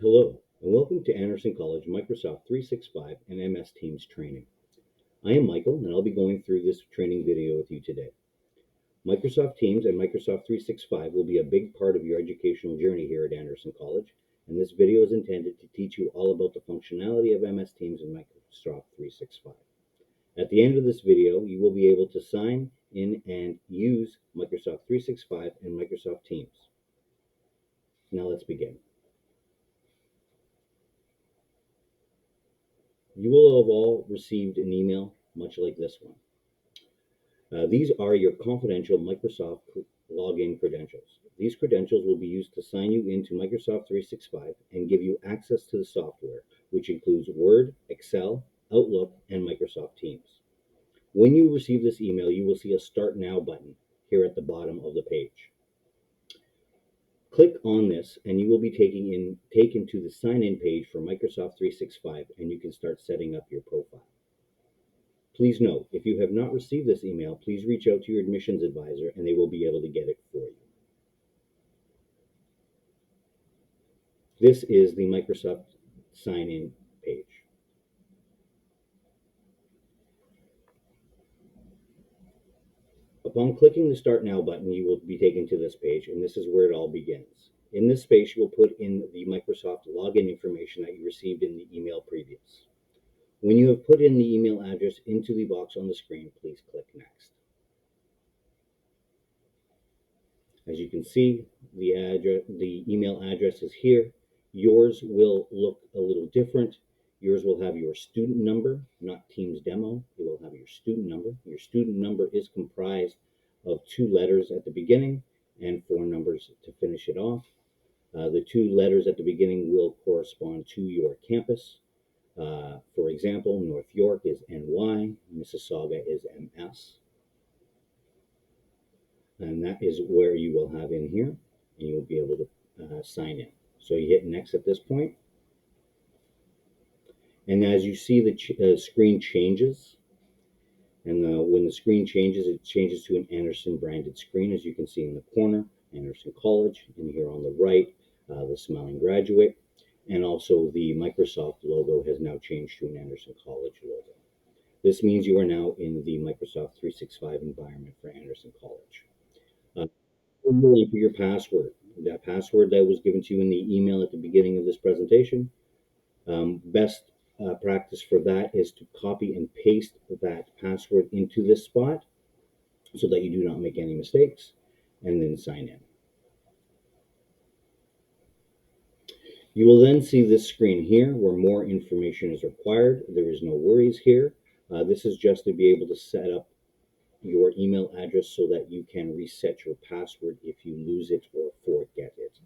Hello, and welcome to Anderson College Microsoft 365 and MS Teams training. I am Michael, and I'll be going through this training video with you today. Microsoft Teams and Microsoft 365 will be a big part of your educational journey here at Anderson College, and this video is intended to teach you all about the functionality of MS Teams and Microsoft 365. At the end of this video, you will be able to sign in and use Microsoft 365 and Microsoft Teams. Now let's begin. You will have all received an email much like this one. These are your confidential Microsoft login credentials. These credentials will be used to sign you into Microsoft 365 and give you access to the software, which includes Word, Excel, Outlook, and Microsoft Teams. When you receive this email, you will see a Start Now button here at the bottom of the page. Click on this and you will be taken to the sign-in page for Microsoft 365, and you can start setting up your profile. Please note, if you have not received this email, please reach out to your admissions advisor and they will be able to get it for you. This is the Microsoft sign-in page. Upon clicking the Start Now button, you will be taken to this page, and this is where it all begins. In this space, you will put in the Microsoft login information that you received in the email previous. When you have put in the email address into the box on the screen, please click Next. As you can see, the email address is here. Yours will look a little different. Yours will have your student number, not Teams demo. It will have your student number. Your student number is comprised of 2 letters at the beginning and 4 numbers to finish it off. The 2 letters at the beginning will correspond to your campus. For example, North York is NY, Mississauga is MS. And that is where you will have in here, and you will be able to sign in. So you hit Next at this point. And as you see, the screen changes. And when the screen changes, it changes to an Anderson branded screen, as you can see in the corner, Anderson College, and here on the right, the Smiling Graduate. And also the Microsoft logo has now changed to an Anderson College logo. This means you are now in the Microsoft 365 environment for Anderson College. For your password, that password that was given to you in the email at the beginning of this presentation, best practice for that is to copy and paste that password into this spot so that you do not make any mistakes, and then sign in. You will then see this screen here where more information is required. There is no worries here. This is just to be able to set up your email address so that you can reset your password if you lose it or forget it.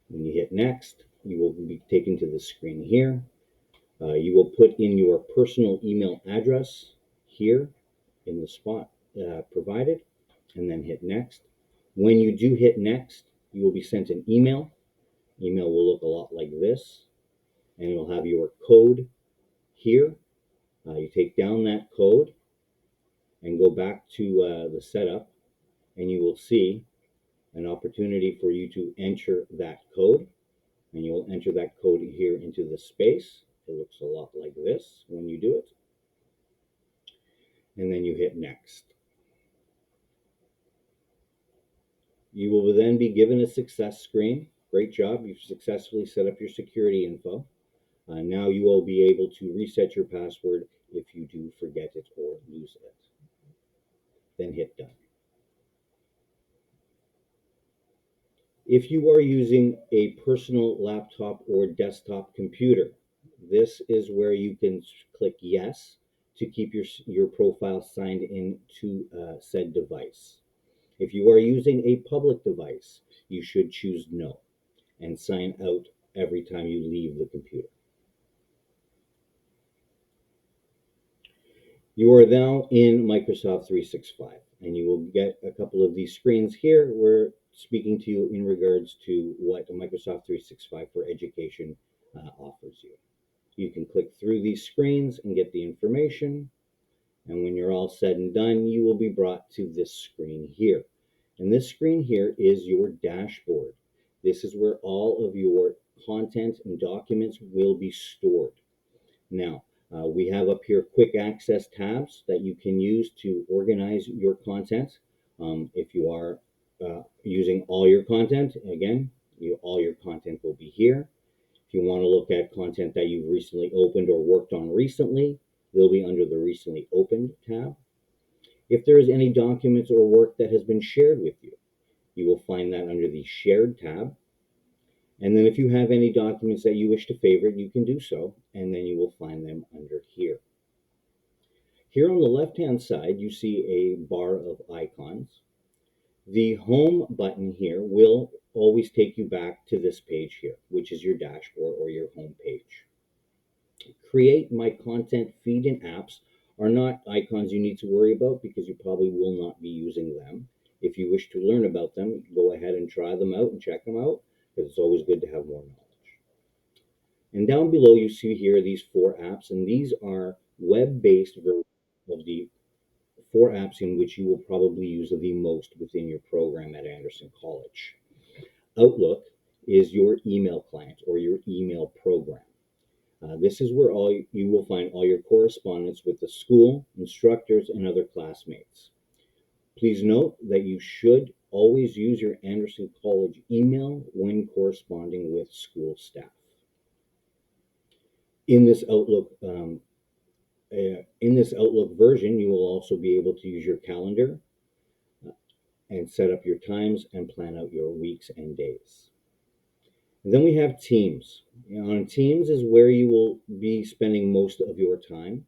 When you hit Next, you will be taken to the screen here. You will put in your personal email address here in the spot provided, and then hit Next. When you do hit Next, you will be sent an email. Email will look a lot like this, and it will have your code here. You take down that code and go back to the setup, and you will see an opportunity for you to enter that code, and you will enter that code here into the space. It looks a lot like this when you do it, and then you hit Next. You will then be given a success screen. Great job, you've successfully set up your security info. Now you will be able to reset your password if you do forget it or lose it. Then hit Done. If you are using a personal laptop or desktop computer, this is where you can click Yes to keep your profile signed in to said device. If you are using a public device, you should choose No and sign out every time you leave the computer. You are now in Microsoft 365, and you will get a couple of these screens here. We're speaking to you in regards to what Microsoft 365 for Education offers you. You can click through these screens and get the information, and when you're all said and done, you will be brought to this screen here. And this screen here is your dashboard. This is where all of your content and documents will be stored. Now, we have up here quick access tabs that you can use to organize your content. If you are using all your content, again, all your content will be here. If you want to look at content that you've recently opened or worked on recently, they'll be under the recently opened tab. If there is any documents or work that has been shared with you, you will find that under the shared tab. And then if you have any documents that you wish to favorite, you can do so, and then you will find them under here. Here on the left-hand side, you see a bar of icons. The home button here will always take you back to this page here, which is your dashboard or your home page. Create My Content feed and apps are not icons you need to worry about because you probably will not be using them. If you wish to learn about them, go ahead and try them out and check them out, because it's always good to have more knowledge. And down below you see here these 4 apps, and these are web-based versions of the 4 apps in which you will probably use the most within your program at Anderson College. Outlook is your email client or your email program. This is where you will find all your correspondence with the school, instructors, and other classmates. Please note that you should always use your Anderson College email when corresponding with school staff. In this Outlook version, you will also be able to use your calendar and set up your times and plan out your weeks and days. And then we have Teams. On Teams is where you will be spending most of your time.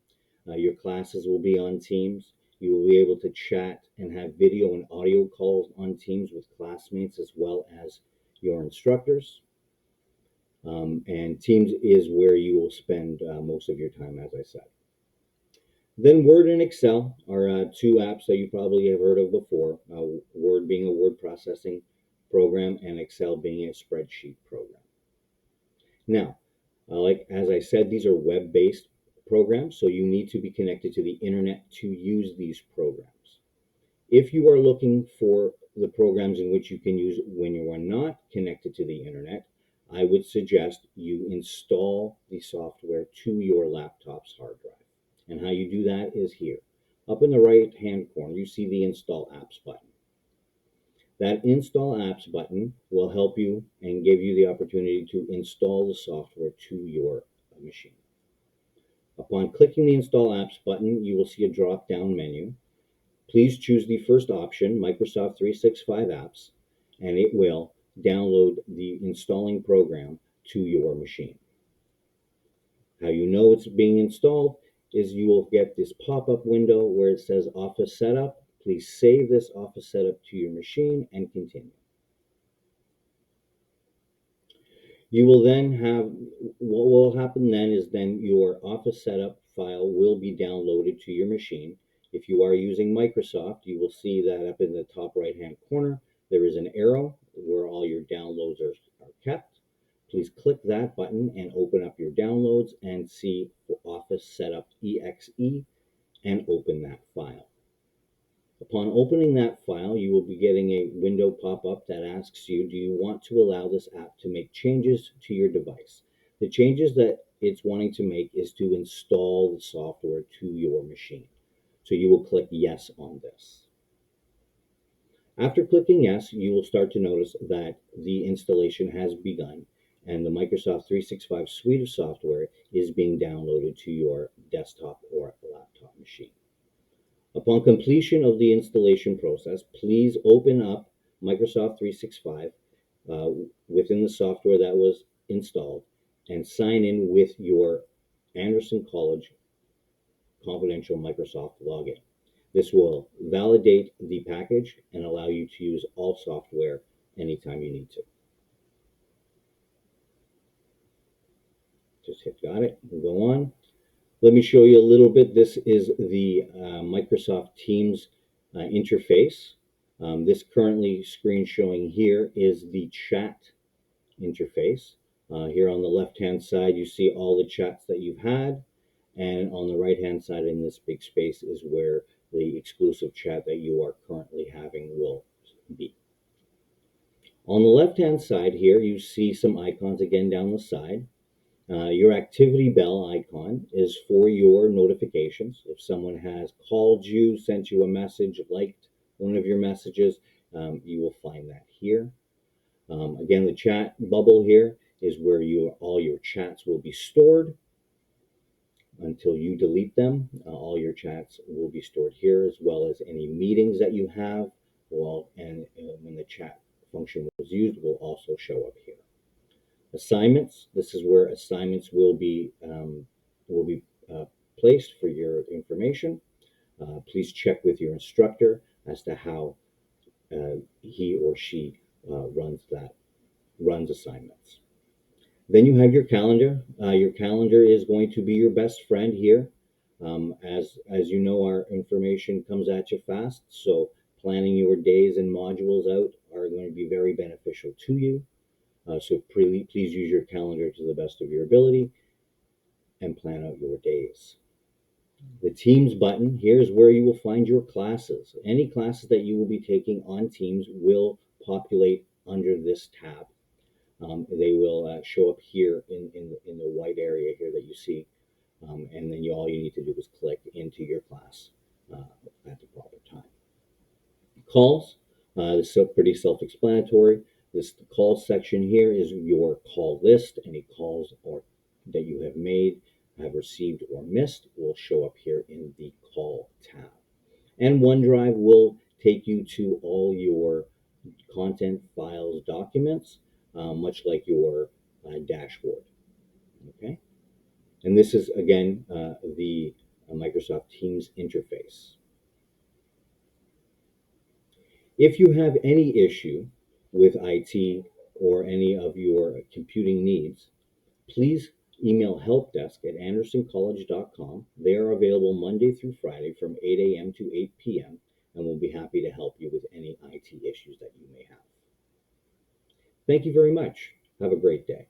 Your classes will be on Teams. You will be able to chat and have video and audio calls on Teams with classmates as well as your instructors. And Teams is where you will spend most of your time, as I said. Then Word and Excel are 2 apps that you probably have heard of before. Word being a word processing program and Excel being a spreadsheet program. Now, as I said, these are web-based programs, so you need to be connected to the internet to use these programs. If you are looking for the programs in which you can use when you are not connected to the internet, I would suggest you install the software to your laptop's hard drive. And how you do that is here. Up in the right-hand corner, you see the Install Apps button. That Install Apps button will help you and give you the opportunity to install the software to your machine. Upon clicking the Install Apps button, you will see a drop-down menu. Please choose the first option, Microsoft 365 Apps, and it will download the installing program to your machine. How you know it's being installed is you will get this pop-up window where it says Office Setup. Please save this Office Setup to your machine and continue. You will then have, what will happen then is then your Office Setup file will be downloaded to your machine. If you are using Microsoft, you will see that up in the top right-hand corner, there is an arrow where all your downloads are kept. Please click that button and open up your downloads and see Office Setup EXE and open that file. Upon opening that file, you will be getting a window pop up that asks you, do you want to allow this app to make changes to your device? The changes that it's wanting to make is to install the software to your machine. So you will click yes on this. After clicking yes, you will start to notice that the installation has begun and the Microsoft 365 suite of software is being downloaded to your desktop or laptop machine. Upon completion of the installation process, please open up Microsoft 365 within the software that was installed and sign in with your Anderson College confidential Microsoft login. This will validate the package and allow you to use all software anytime you need to. Just hit got it and go on. Let me show you a little bit. This is the Microsoft Teams interface. This currently screen showing here is the chat interface. Here on the left-hand side, you see all the chats that you've had. And on the right-hand side in this big space is where the exclusive chat that you are currently having will be. On the left-hand side here, you see some icons again down the side. Your activity bell icon is for your notifications. If someone has called you, sent you a message, liked one of your messages, you will find that here. Again, the chat bubble here is where all your chats will be stored until you delete them. All your chats will be stored here, as well as any meetings that you have. And when the chat function was used, will also show up here. Assignments. This is where assignments will be placed for your information. Please check with your instructor as to how he or she runs assignments. Then you have your calendar. Your calendar is going to be your best friend here. As you know, our information comes at you fast, so planning your days and modules out are going to be very beneficial to you. So please use your calendar to the best of your ability and plan out your days. The Teams button, here's where you will find your classes. Any classes that you will be taking on Teams will populate under this tab. They will show up here in the white area here that you see. And then all you need to do is click into your class at the proper time. Calls, this is pretty self-explanatory. This call section here is your call list. Any calls that you have made, have received, or missed will show up here in the call tab. And OneDrive will take you to all your content, files, documents, much like your dashboard. Okay, and this is again the Microsoft Teams interface. If you have any issue with IT or any of your computing needs, please email helpdesk@andersoncollege.com. They are available Monday through Friday from 8 a.m. to 8 p.m. and we'll be happy to help you with any IT issues that you may have. Thank you very much. Have a great day.